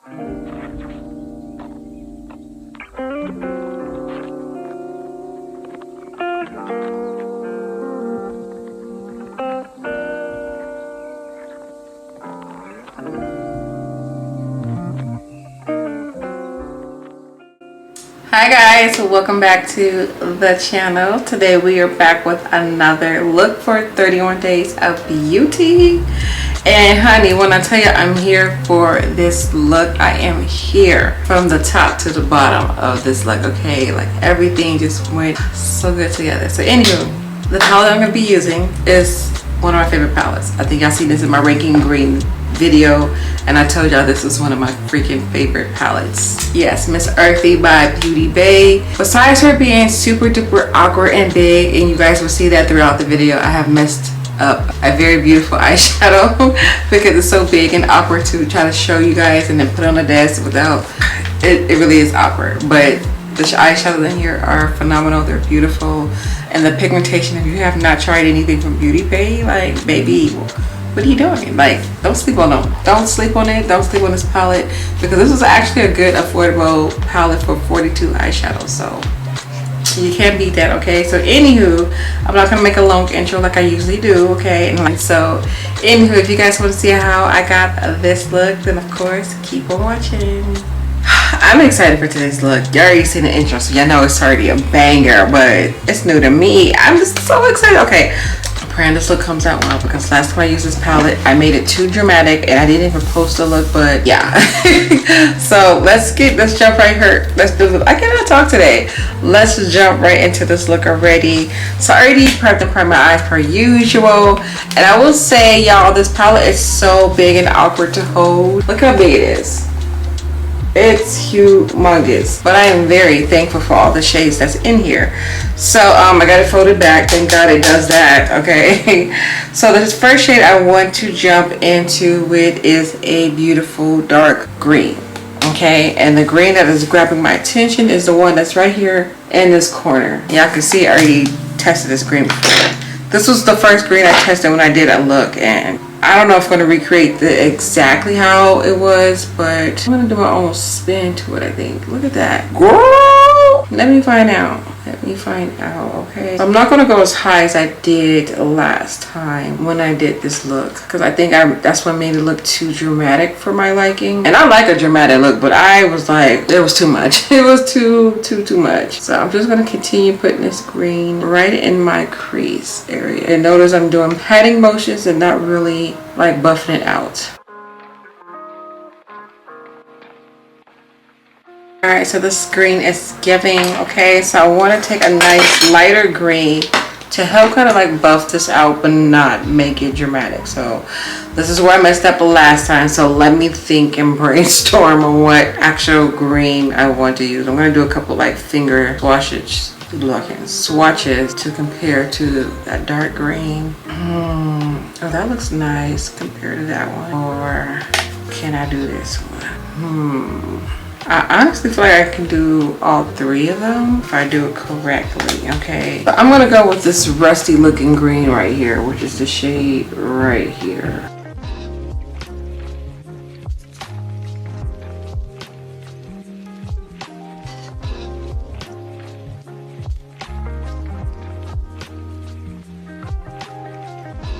Hi guys, welcome back to the channel. Today we are back with another look for 31 days of beauty. And honey, when I tell you I'm here for this look, I am here from the top to the bottom of this look, okay? Like everything just went so good together. So anywho, the palette I'm gonna be using is one of my favorite palettes. I think y'all seen this in my ranking green video, and I told y'all this is one of my freaking favorite palettes. Yes, Miss Earthy by Beauty Bay. Besides her being super duper awkward and big, and you guys will see that throughout the video, I have messed up a very beautiful eyeshadow because it's so big and awkward to try to show you guys and then put on the desk without it really is awkward. But the eyeshadows in here are phenomenal. They're beautiful, and the pigmentation, if you have not tried anything from Beauty Bay, like baby, what are you doing? Like, don't sleep on them. Don't sleep on it. Don't sleep on this palette, because this is actually a good affordable palette for 42 eyeshadows. So you can't beat that, okay? So anywho, I'm not gonna make a long intro like I usually do, okay? And like, so anywho, if you guys want to see how I got this look, then of course keep on watching. I'm excited for today's look. You already seen the intro, so y'all know it's already a banger, but it's new to me. I'm just so excited. Okay, I'm praying this look comes out well, because last time I used this palette, I made it too dramatic and I didn't even post the look, but yeah. So let's jump right here. Let's do this. I cannot talk today. Let's jump right into this look already. So I already prepped and primed my eyes per usual. And I will say, y'all, this palette is so big and awkward to hold. Look how big it is. It's humongous, but I am very thankful for all the shades that's in here. So I got it folded back. Thank God it does that. Okay. So this first shade I want to jump into with is a beautiful dark green. Okay, and the green that is grabbing my attention is the one that's right here in this corner. Y'all can see I already tested this green before. This was the first green I tested when I did a look, and I don't know if I'm going to recreate exactly how it was, but I'm going to do my own spin to it, I think. Look at that. Girl! Let me find out. Okay? I'm not going to go as high as I did last time when I did this look, because I think that's what made it look too dramatic for my liking. And I like a dramatic look, but I was like, it was too much. It was too much. So I'm just going to continue putting this green right in my crease area. And notice I'm doing patting motions and not really like buffing it out. Alright, so this green is giving, okay? So I want to take a nice lighter green to help kind of like buff this out but not make it dramatic. So this is where I messed up last time, so let me think and brainstorm on what actual green I want to use. I'm going to do a couple like finger swatches to compare to that dark green. Oh, that looks nice compared to that one. Or can I do this one? I honestly feel like I can do all three of them if I do it correctly, okay? But I'm gonna go with this rusty looking green right here, which is the shade right here.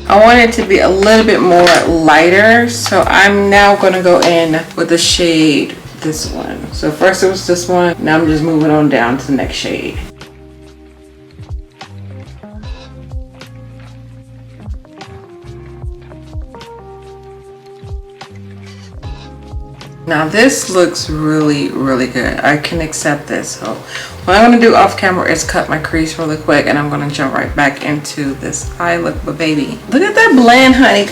I want it to be a little bit more lighter, so I'm now gonna go in with the shade, this one. So first it was this one, now I'm just moving on down to the next shade. Now this looks really good. I can accept this. So what I'm going to do off camera is cut my crease really quick, and I'm going to jump right back into this eye look. But baby, look at that blend, honey.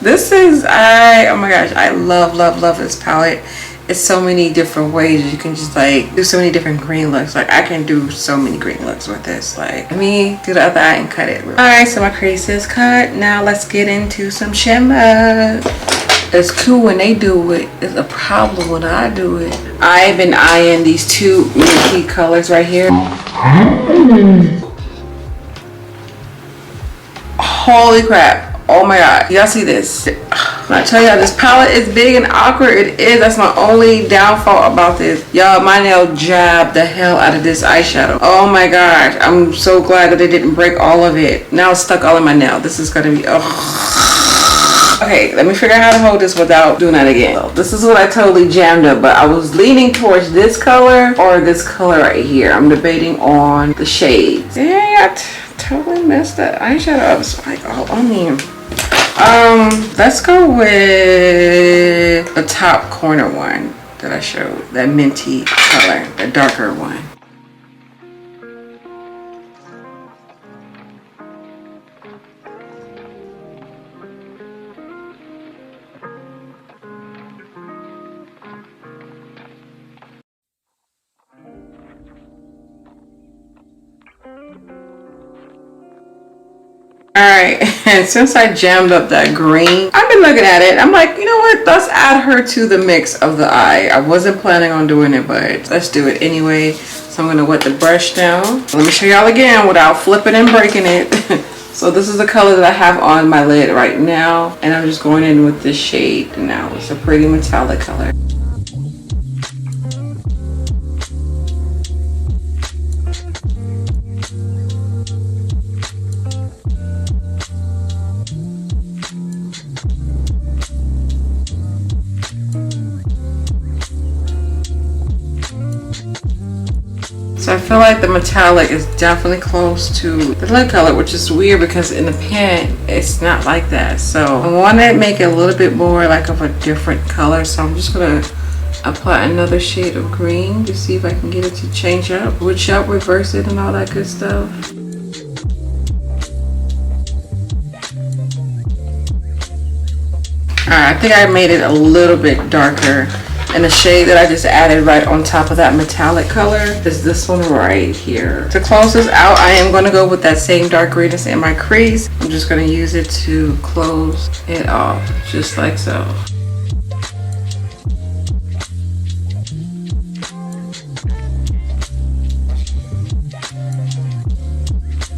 This is, oh my gosh, I love this palette. It's so many different ways you can just like do so many different green looks. Like I can do so many green looks with this. Like let me do the other eye and cut it. All right, so my crease is cut. Now let's get into some shimmer. It's cool when they do it. It's a problem when I do it. I've been eyeing these two key colors right here. Holy crap. Oh my god. Y'all see this? I tell y'all, this palette is big and awkward. It is. That's my only downfall about this. Y'all, my nail jabbed the hell out of this eyeshadow. Oh my gosh. I'm so glad that it didn't break all of it. Now it's stuck all in my nail. This is gonna be, oh. Okay, let me figure out how to hold this without doing that again. So this is what I totally jammed up, but I was leaning towards this color or this color right here. I'm debating on the shades. Yeah, I totally messed that eyeshadow up. It's like all on me. Let's go with the top corner one that I showed, that minty color, the darker one. Alright, and since I jammed up that green, I've been looking at it. I'm like, you know what? Let's add her to the mix of the eye. I wasn't planning on doing it, but let's do it anyway. So I'm going to wet the brush down. Let me show y'all again without flipping and breaking it. So this is the color that I have on my lid right now. And I'm just going in with this shade now. It's a pretty metallic color. So I feel like the metallic is definitely close to the lid color, which is weird because in the pan, it's not like that. So I want to make it a little bit more like of a different color. So I'm just going to apply another shade of green to see if I can get it to change up, switch up, reverse it, and all that good stuff. Alright, I think I made it a little bit darker. And the shade that I just added right on top of that metallic color is this one right here. To close this out, I am going to go with that same dark green that's in my crease. I'm just going to use it to close it off, just like so.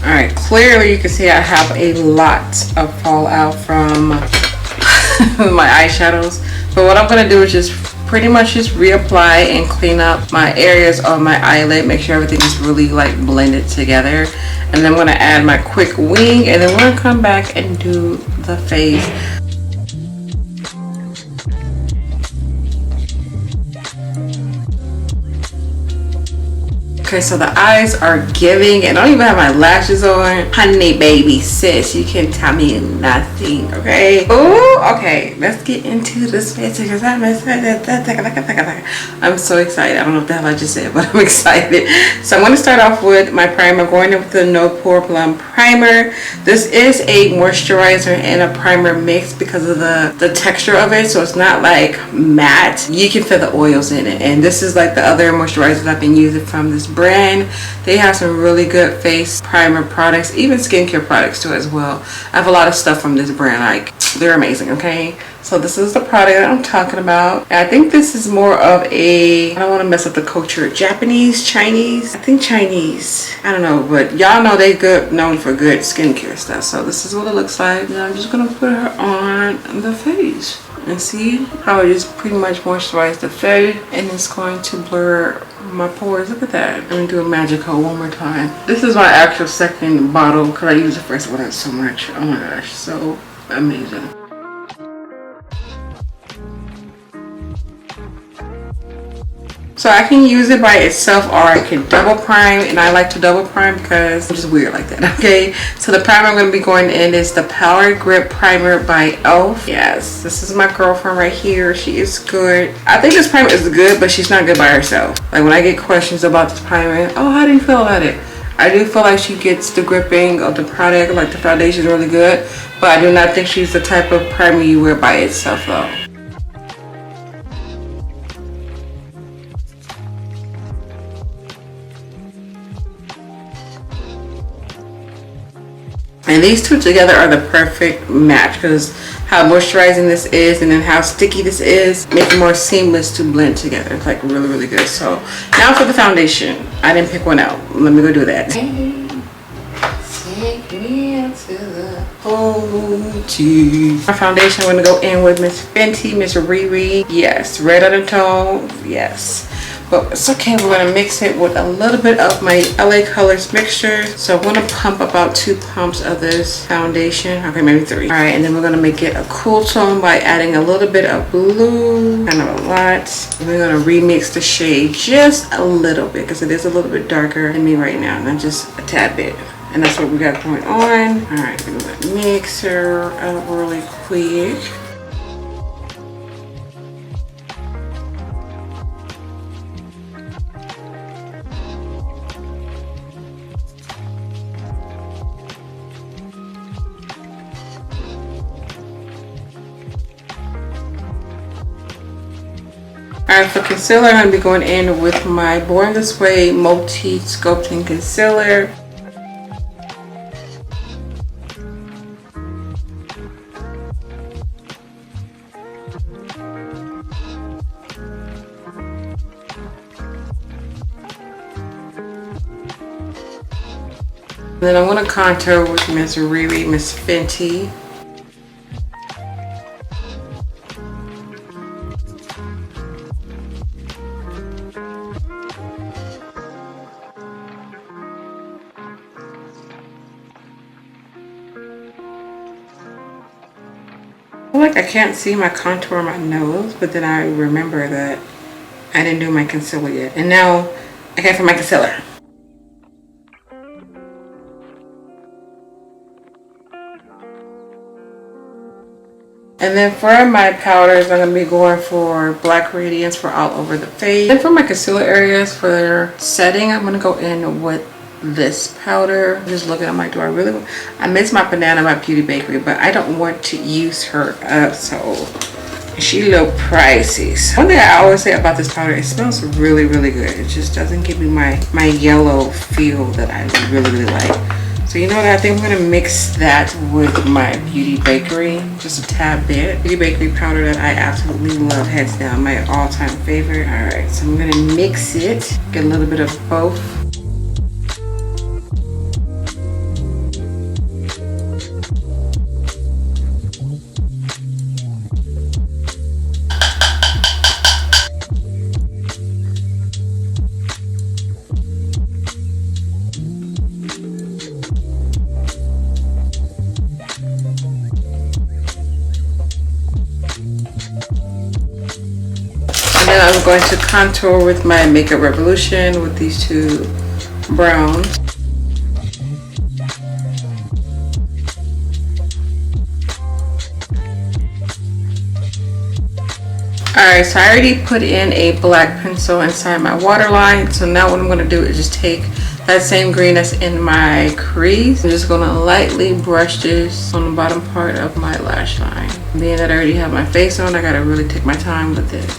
Alright, clearly you can see I have a lot of fallout from my eyeshadows. But what I'm going to do is just pretty much just reapply and clean up my areas on my eyelid, make sure everything is really like blended together. And then I'm going to add my quick wing, and then we're going to come back and do the face. Okay, so the eyes are giving, and I don't even have my lashes on. Honey baby sis, you can tell me nothing, okay? Oh, okay, let's get into this face because I'm so excited. I don't know what the hell I just said, but I'm excited. So I'm going to start off with my primer. I'm going in with the No Pore Plum primer. This is a moisturizer and a primer mix because of the texture of it, so it's not like matte. You can feel the oils in it, and this is like the other moisturizers I've been using from this brand. They have some really good face primer products, even skincare products too as well. I have a lot of stuff from this brand, like they're amazing. Okay, so this is the product that I'm talking about, and I think this is more of a, I don't want to mess up the culture, Japanese, Chinese, I think Chinese, I don't know, but y'all know they good, known for good skincare stuff. So this is what it looks like, and I'm just gonna put her on the face and see how it just pretty much moisturized the face, and it's going to blur my pores. Look at that. I'm gonna do a magic hole one more time. This is my actual second bottle because I used the first one so much. Oh my gosh, so amazing. So I can use it by itself, or I can double prime, and I like to double prime because I'm just weird like that. Okay, so the primer I'm going to be going in is the Power Grip Primer by e.l.f. Yes, this is my girlfriend right here. She is good. I think this primer is good, but she's not good by herself. Like when I get questions about this primer, oh, how do you feel about it? I do feel like she gets the gripping of the product, like the foundation is really good, but I do not think she's the type of primer you wear by itself though. And these two together are the perfect match because how moisturizing this is and then how sticky this is make it more seamless to blend together. It's like really, really good. So now for the foundation. I didn't pick one out. Let me go do that. Take me into the OT. My foundation, I'm gonna go in with Miss Fenty, Miss Riri. Yes, red undertone. Yes. But it's okay, we're gonna mix it with a little bit of my LA Colors mixture. So I'm gonna pump about 2 pumps of this foundation. Okay, maybe 3. All right, and then we're gonna make it a cool tone by adding a little bit of blue, kind of a lot. And we're gonna remix the shade just a little bit because it is a little bit darker than me right now, not just a tad bit. And that's what we got going on. All right, we're gonna mix her up really quick. Alright, for concealer, I'm going to be going in with my Born This Way Multi Sculpting Concealer. And then I'm going to contour with Miss Riri, Miss Fenty. I feel like I can't see my contour on my nose, but then I remember that I didn't do my concealer yet. And now I can't find my concealer. And then for my powders, I'm going to be going for Black Radiance for all over the face. And for my concealer areas for setting, I'm going to go in with this powder. I'm just looking, I'm like, do I really want? I miss my banana by Beauty Bakery, but I don't want to use her up, so she a little pricey. So one thing I always say about this powder, it smells really, really good. It just doesn't give me my yellow feel that I really, really like. So you know what, I think I'm gonna mix that with my Beauty Bakery, just a tad bit. Beauty Bakery powder that I absolutely love, hands down, my all-time favorite. All right, so I'm gonna mix it, get a little bit of both. Then I'm going to contour with my Makeup Revolution with these 2 browns. Alright, so I already put in a black pencil inside my waterline. So now what I'm going to do is just take that same green that's in my crease. I'm just going to lightly brush this on the bottom part of my lash line. Being that I already have my face on, I got to really take my time with this.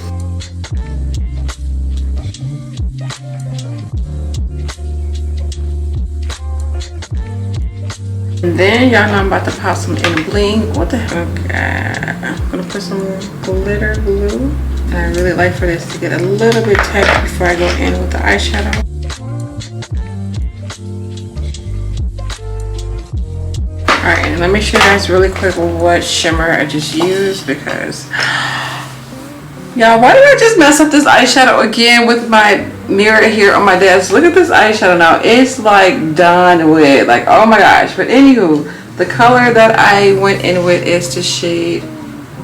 And then y'all know I'm about to pop some in bling. What the heck? Okay. I'm gonna put some glitter glue. And I really like for this to get a little bit tight before I go in with the eyeshadow. Alright, and let me show you guys really quick what shimmer I just used, because y'all, why did I just mess up this eyeshadow again with my mirror here on my desk? Look at this eyeshadow now. It's like done with. Like, oh my gosh. But anywho, the color that I went in with is the shade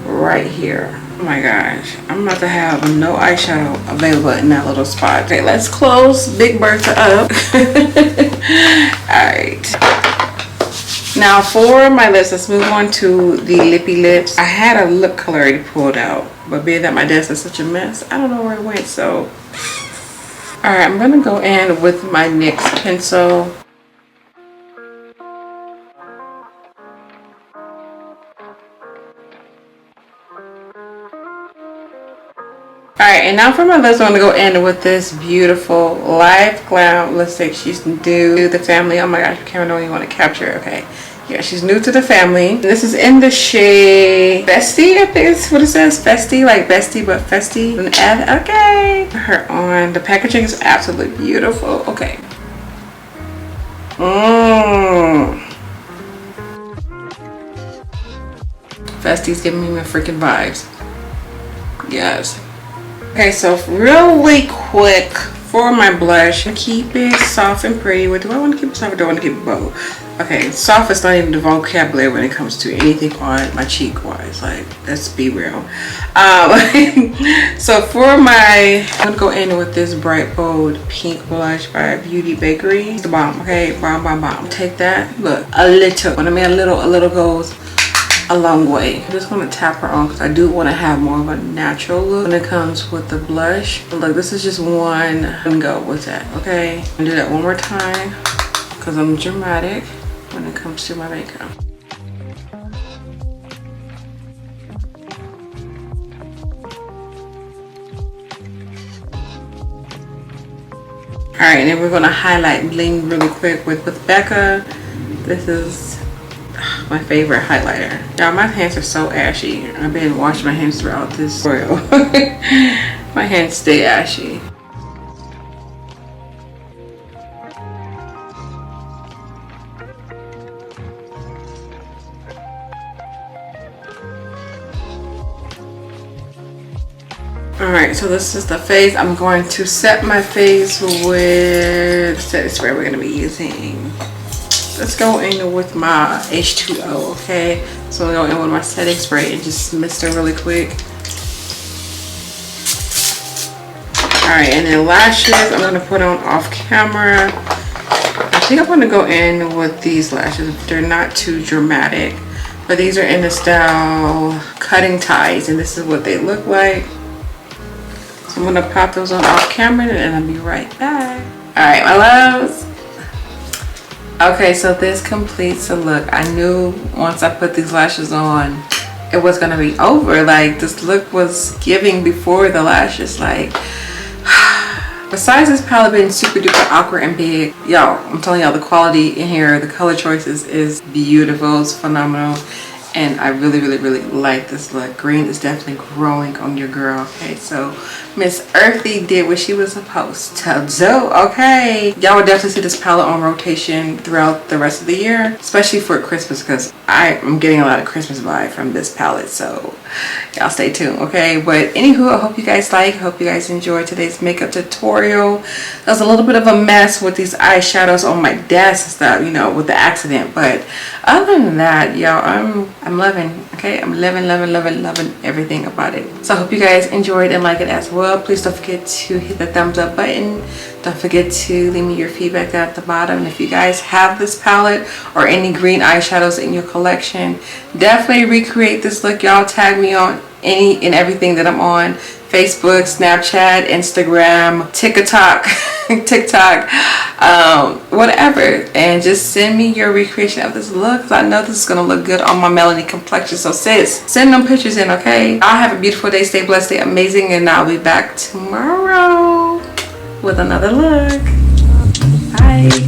right here. Oh my gosh. I'm about to have no eyeshadow available in that little spot. Okay, let's close Big Bertha up. Alright. Now for my lips, let's move on to the lippy lips. I had a lip color already pulled out, but being that my desk is such a mess, I don't know where it went. So alright, I'm gonna go in with my NYX pencil. Alright, and now for my lips, I'm gonna go in with this beautiful LIVEGLAM lipstick. She's new to the family. Oh my gosh, camera don't even want to capture it. Okay. Yeah, she's new to the family. This is in the shade FESTIE, I think it's what it says. FESTIE, like bestie, but FESTIE. An F. Okay. Put her on. The packaging is absolutely beautiful. Okay. Festie's giving me my freaking vibes. Yes. Okay, so really quick for my blush, keep it soft and pretty. What do I want to keep it soft or do I want to keep it bold? Okay, soft is not even the vocabulary when it comes to anything on my cheek wise. Like, let's be real. So for my, I'm gonna go in with this bright bold pink blush by BAKERIE. It's the bomb. Okay, bomb. Take that. Look, a little. When I mean a little goes a long way. I'm just gonna tap her on because I do want to have more of a natural look when it comes with the blush. But look, this is just one and go with that. Okay, I'm gonna do that one more time because I'm dramatic when it comes to my makeup. All right, and then we're gonna highlight bling really quick with BECCA. This is my favorite highlighter. Y'all, my hands are so ashy. I've been washing my hands throughout this tutorial. My hands stay ashy. Alright, so this is the face. I'm going to set my face with setting spray we're going to be using. Let's go in with my H2O, okay? So I'm going to go in with my setting spray and just mist it really quick. Alright, and then lashes, I'm going to put on off camera. I think I'm going to go in with these lashes. They're not too dramatic, but these are in the style cutting ties, and this is what they look like. I'm gonna pop those on off camera and I'll be right back. All right, my loves. Okay, so this completes the look. I knew once I put these lashes on, it was gonna be over. Like, this look was giving before the lashes. Like, besides this palette being super duper awkward and big, y'all, I'm telling y'all, the quality in here, the color choices is beautiful. It's phenomenal. And I really like this look. Green is definitely growing on your girl. Okay, so Miss Earthy did what she was supposed to do. Okay, y'all will definitely see this palette on rotation throughout the rest of the year, especially for Christmas, because I'm getting a lot of Christmas vibe from this palette. So y'all stay tuned, okay? But anywho, I hope you guys hope you guys enjoyed today's makeup tutorial. That was a little bit of a mess with these eyeshadows on my desk and stuff, you know, with the accident. But other than that, y'all, I'm loving, okay? I'm loving everything about it. So I hope you guys enjoyed and like it as well. Please don't forget to hit the thumbs up button. Don't forget to leave me your feedback down at the bottom. And if you guys have this palette or any green eyeshadows in your collection, definitely recreate this look. Y'all tag me on any and everything that I'm on. Facebook, Snapchat, Instagram, TikTok, whatever, and just send me your recreation of this look, because I know this is gonna look good on my melody complexion. So sis, send them pictures in, okay? I'll have a beautiful day, stay blessed, stay amazing, and I'll be back tomorrow with another look. Bye.